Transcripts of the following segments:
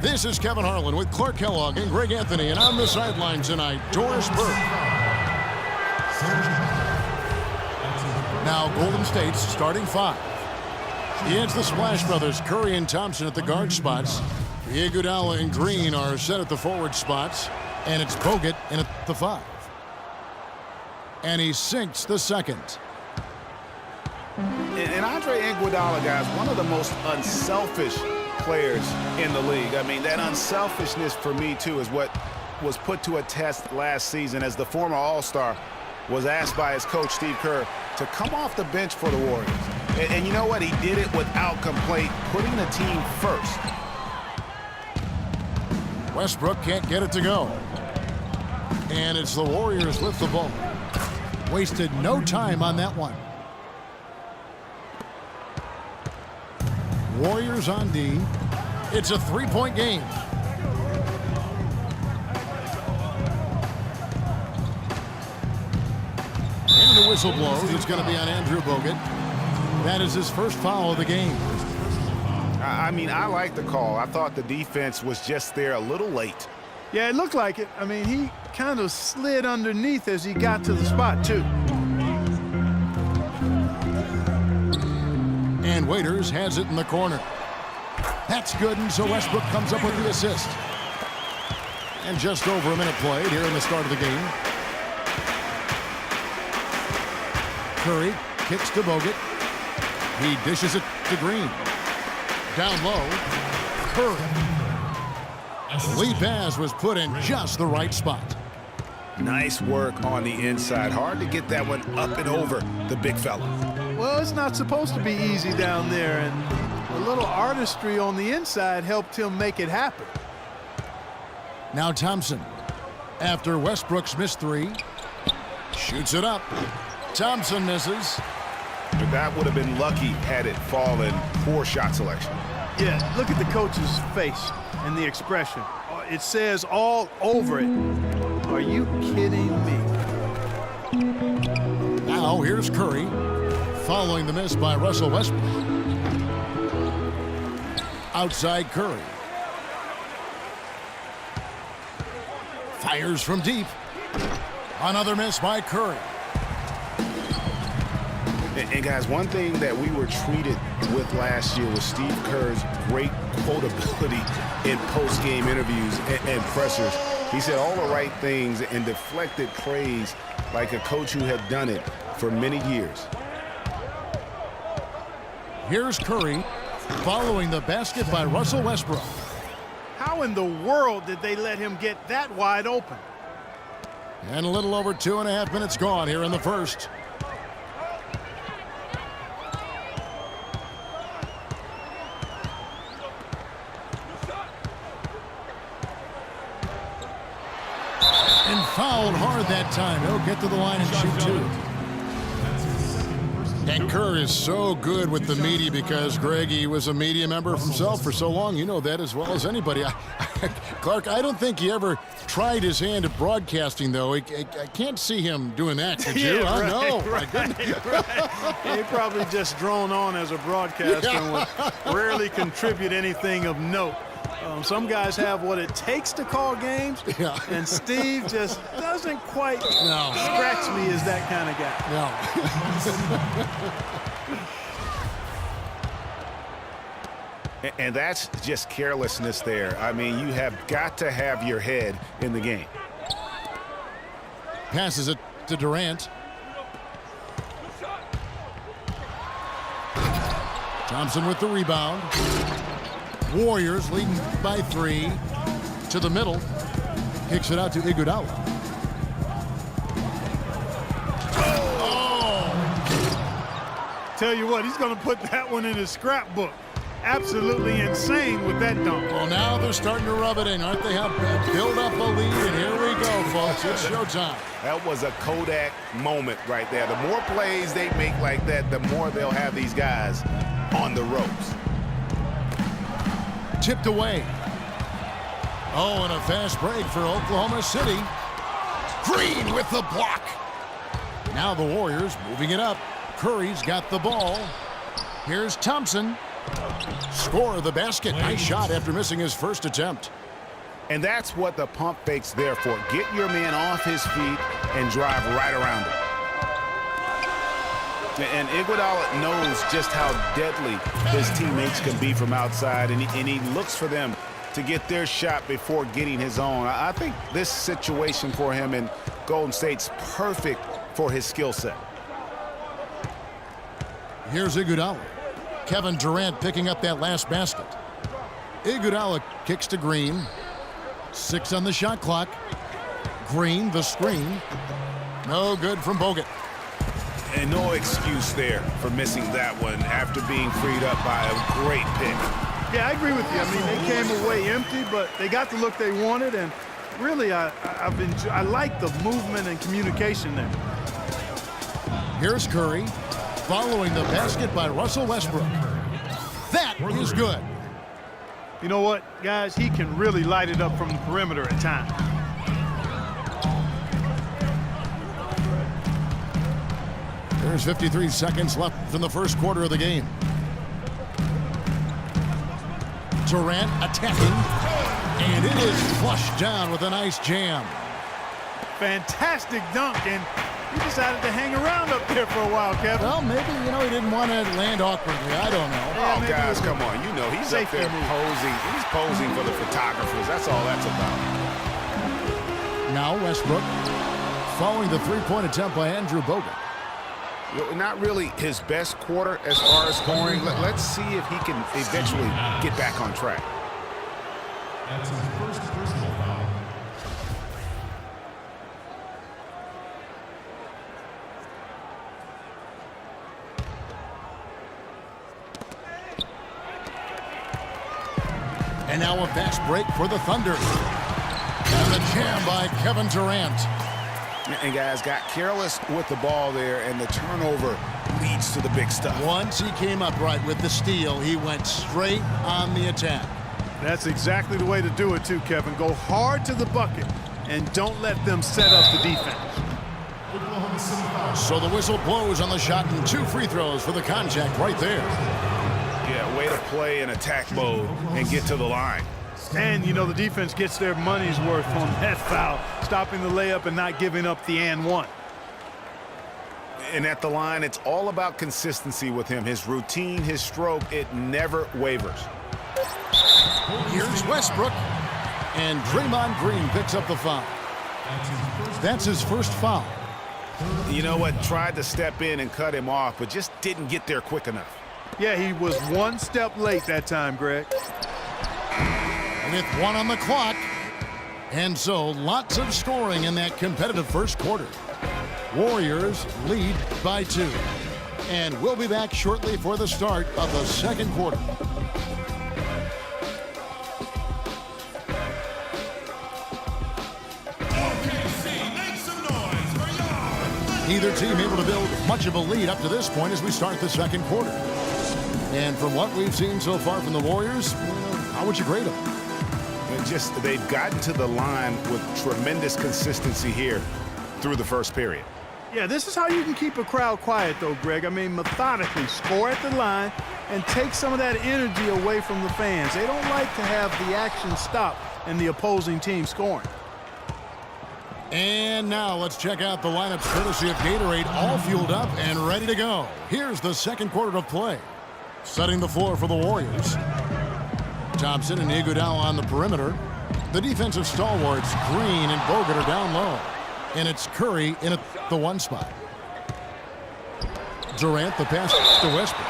This is Kevin Harlan with Clark Kellogg and Greg Anthony, and on the sideline tonight, Doris Burke. Now Golden State's starting five. It's the Splash Brothers, Curry and Thompson at the guard spots. Iguodala and Green are set at the forward spots, and it's Bogut in at the five. And he sinks the second. And Andre Iguodala, guys, one of the most unselfish players in the league. I mean, that unselfishness for me, too, is what was put to a test last season as the former All-Star was asked by his coach, Steve Kerr, to come off the bench for the Warriors. And you know what? He did it without complaint, putting the team first. Westbrook can't get it to go. And it's the Warriors with the ball. Wasted no time on that one. Warriors on D. It's a three-point game. And the whistle blows. It's going to be on Andrew Bogut. That is his first foul of the game. I mean, I like the call. I thought the defense was just there a little late. Yeah, it looked like it. I mean, he kind of slid underneath as he got to the spot, too. And Waiters has it in the corner. That's good, and so Westbrook comes up with the assist. And just over a minute played here in the start of the game. Curry kicks to Bogut. He dishes it to Green. Down low, Curry. The lead pass was put in just the right spot. Nice work on the inside. Hard to get that one up and over the big fella. Well, it's not supposed to be easy down there, and a little artistry on the inside helped him make it happen. Now Thompson, after Westbrook's missed three, shoots it up. Thompson misses. But that would have been lucky had it fallen. Poor shot selection. Yeah, look at the coach's face and the expression. It says all over it. Are you kidding me? Now here's Curry, following the miss by Russell Westbrook. Outside Curry. Fires from deep. Another miss by Curry. And guys, one thing that we were treated with last year was Steve Kerr's great quotability in post-game interviews and pressers. He said all the right things and deflected praise like a coach who had done it for many years. Here's Curry, following the basket by Russell Westbrook. How in the world did they let him get that wide open? And a little over 2.5 minutes gone here in the first. And fouled hard that time. He'll get to the line and shoot two. And Kerr is so good with the media because, Greg, he was a media member himself for so long. You know that as well as anybody. Clark, I don't think he ever tried his hand at broadcasting, though. I can't see him doing that, could you? Yeah, right, no. Right. Yeah, he probably just drone on as a broadcaster and would rarely contribute anything of note. Some guys have what it takes to call games, and Steve just doesn't quite scratch me as that kind of guy. No. And that's just carelessness there. I mean, you have got to have your head in the game. Passes it to Durant. Thompson with the rebound. Warriors leading by 3 to the middle. Kicks it out to Iguodala. Oh! Tell you what, he's going to put that one in his scrapbook. Absolutely insane with that dunk. Well, now they're starting to rub it in, aren't they? Build up a lead, and here we go, folks. It's showtime. That was a Kodak moment right there. The more plays they make like that, the more they'll have these guys on the ropes. Tipped away. Oh, and a fast break for Oklahoma City. Green with the block. Now the Warriors moving it up. Curry's got the ball. Here's Thompson. Score the basket. Nice shot after missing his first attempt. And that's what the pump fake's there for. Get your man off his feet and drive right around him. And Iguodala knows just how deadly his teammates can be from outside, and he looks for them to get their shot before getting his own. I think this situation for him in Golden State's perfect for his skill set. Here's Iguodala. Kevin Durant picking up that last basket. Iguodala kicks to Green. 6 on the shot clock. Green, the screen. No good from Bogut. And no excuse there for missing that one after being freed up by a great pick. Yeah, I agree with you. I mean, they came away empty, but they got the look they wanted, and really, I like the movement and communication there. Here's Curry, following the basket by Russell Westbrook. That is good. You know what, guys? He can really light it up from the perimeter at times. There's 53 seconds left in the first quarter of the game. Durant attacking, and it is flushed down with a nice jam. Fantastic dunk, and he decided to hang around up there for a while, Kevin. Well, maybe, he didn't want to land awkwardly. I don't know. Oh, guys, come on. He's up there posing. He's posing for the photographers. That's all that's about. Now Westbrook, following the three-point attempt by Andrew Bogut. Not really his best quarter as far as scoring. Let's see if he can eventually get back on track. That's his first personal foul. And now a fast break for the Thunder. And the jam by Kevin Durant. And guys got careless with the ball there, and the turnover leads to the big stuff. Once he came upright with the steal, he went straight on the attack. That's exactly the way to do it too, Kevin. Go hard to the bucket and don't let them set up the defense. So the whistle blows on the shot, and 2 free throws for the contact right there. Yeah, way to play in attack mode and get to the line. And, the defense gets their money's worth on that foul, stopping the layup and not giving up the and one. And at the line, it's all about consistency with him. His routine, his stroke, it never wavers. Here's Westbrook, and Draymond Green picks up the foul. That's his first foul. You know what? Tried to step in and cut him off, but just didn't get there quick enough. Yeah, he was one step late that time, Greg. With 1 on the clock. And so lots of scoring in that competitive first quarter. Warriors lead by 2. And we'll be back shortly for the start of the second quarter. Neither team able to build much of a lead up to this point as we start the second quarter. And from what we've seen so far from the Warriors, how would you grade them? They've gotten to the line with tremendous consistency here through the first period. Yeah, this is how you can keep a crowd quiet, though, Greg. I mean, methodically score at the line and take some of that energy away from the fans. They don't like to have the action stop and the opposing team scoring. And now let's check out the lineup courtesy of Gatorade, all fueled up and ready to go. Here's the second quarter of play. Setting the floor for the Warriors. Thompson and Iguodala on the perimeter. The defensive stalwarts, Green and Bogut, are down low. And it's Curry in at the 1 spot. Durant, the pass to Westbrook.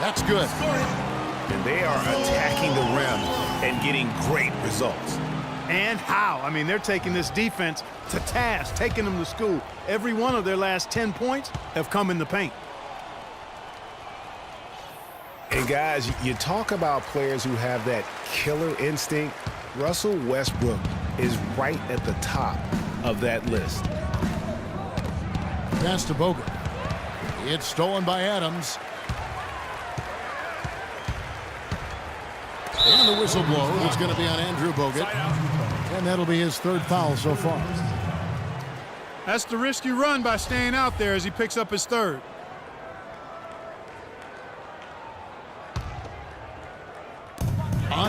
That's good. And they are attacking the rim and getting great results. And how? I mean, they're taking this defense to task, taking them to school. Every one of their last 10 points have come in the paint. And guys, you talk about players who have that killer instinct. Russell Westbrook is right at the top of that list. Pass to Bogut. It's stolen by Adams. And the whistle blows. It's going to be on Andrew Bogut. And that'll be his 3rd foul so far. That's the risk you run by staying out there as he picks up his 3rd.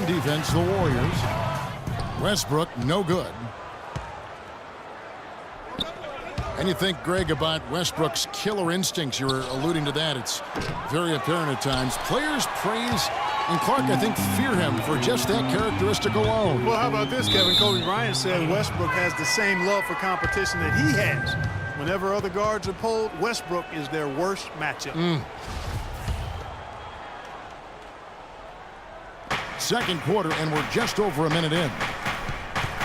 on defense, the Warriors. Westbrook, no good. And you think, Greg, about Westbrook's killer instincts. You were alluding to that. It's very apparent at times. Players praise, and Clark, I think, fear him for just that characteristic alone. Well, how about this, Kevin? Kobe Bryant said Westbrook has the same love for competition that he has. Whenever other guards are pulled, Westbrook is their worst matchup. Second quarter, and we're just over a minute in.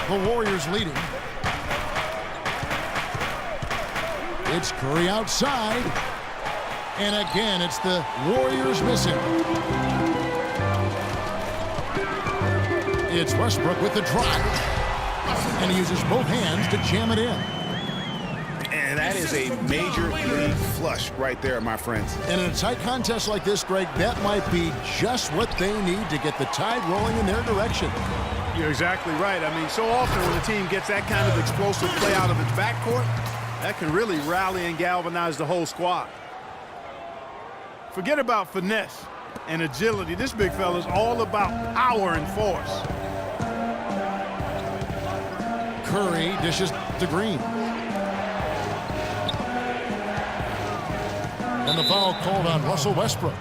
The Warriors leading. It's Curry outside. And again, it's the Warriors missing. It's Westbrook with the drive. And he uses both hands to jam it in. And that is a major league flush right there, my friends. And in a tight contest like this, Greg, that might be just what they need to get the tide rolling in their direction. You're exactly right. I mean, so often when a team gets that kind of explosive play out of its backcourt, that can really rally and galvanize the whole squad. Forget about finesse and agility. This big fella is all about power and force. Curry dishes to Green. And the foul called on Russell Westbrook.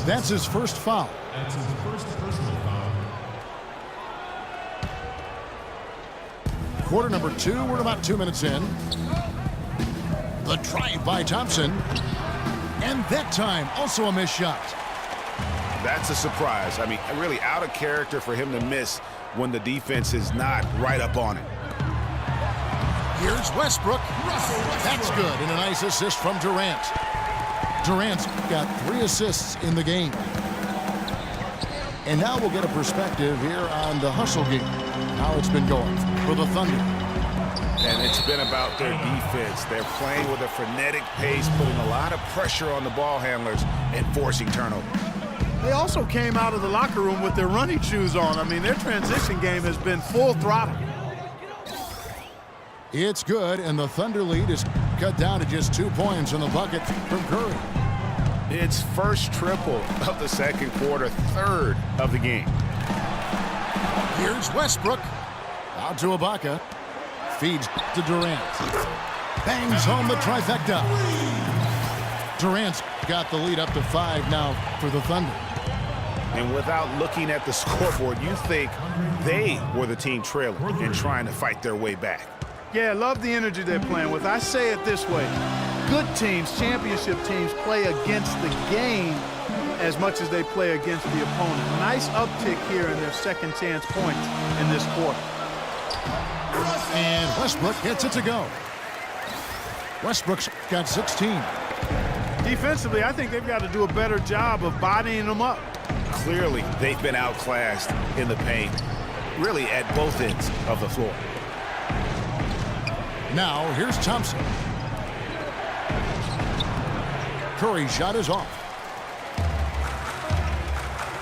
That's his first foul. That's his first personal foul. Quarter number 2, we're about 2 minutes in. The drive by Thompson. And that time, also a missed shot. That's a surprise. I mean, really out of character for him to miss when the defense is not right up on it. Here's Westbrook. That's good. And a nice assist from Durant. Durant's got 3 assists in the game. And now we'll get a perspective here on the hustle game, how it's been going for the Thunder. And it's been about their defense. They're playing with a frenetic pace, putting a lot of pressure on the ball handlers and forcing turnover. They also came out of the locker room with their running shoes on. I mean, their transition game has been full throttle. It's good, and the Thunder lead is cut down to just 2 points on the bucket from Curry. It's first triple of the second quarter, third of the game. Here's Westbrook. Out to Ibaka. Feeds to Durant. Bangs home the trifecta. Durant's got the lead up to 5 now for the Thunder. And without looking at the scoreboard, you think they were the team trailing and trying to fight their way back. Yeah, I love the energy they're playing with. I say it this way. Good teams, championship teams, play against the game as much as they play against the opponent. Nice uptick here in their second chance points in this quarter. And Westbrook gets it to go. Westbrook's got 16. Defensively, I think they've got to do a better job of bodying them up. Clearly, they've been outclassed in the paint, really at both ends of the floor. Now, here's Thompson. Curry's shot is off.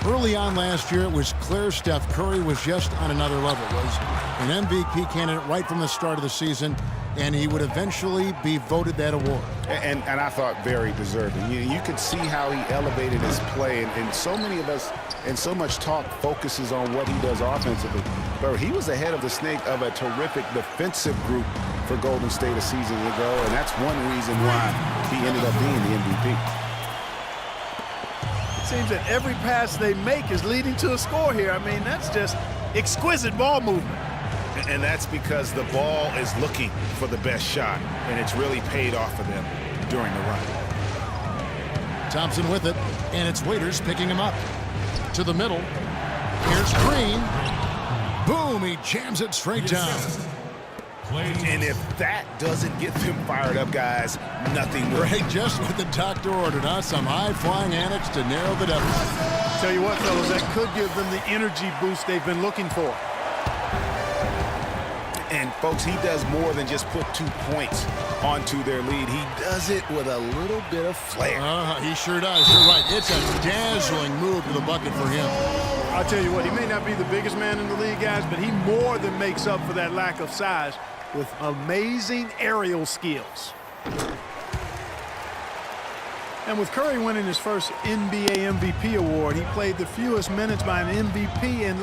Early on last year, it was clear Steph Curry was just on another level. Was an MVP candidate right from the start of the season, and he would eventually be voted that award. And I thought very deserving. You could see how he elevated his play, and so many of us, and so much talk focuses on what he does offensively. But he was ahead of the snake of a terrific defensive group for Golden State a season ago, and that's one reason why he ended up being the MVP. It seems that every pass they make is leading to a score here. I mean, that's just exquisite ball movement. And that's because the ball is looking for the best shot, and it's really paid off for them during the run. Thompson with it, and it's Waiters picking him up. To the middle. Here's Green. Boom, he jams it straight down. And if that doesn't get them fired up, guys, nothing will. Greg, just what the doctor ordered, huh? Some high-flying antics to narrow the deficit. Tell you what, fellas, that could give them the energy boost they've been looking for. And, folks, he does more than just put 2 points onto their lead. He does it with a little bit of flair. He sure does. You're right. It's a dazzling move to the bucket for him. I'll tell you what, he may not be the biggest man in the league, guys, but he more than makes up for that lack of size with amazing aerial skills. And with Curry winning his first NBA MVP award, he played the fewest minutes by an MVP in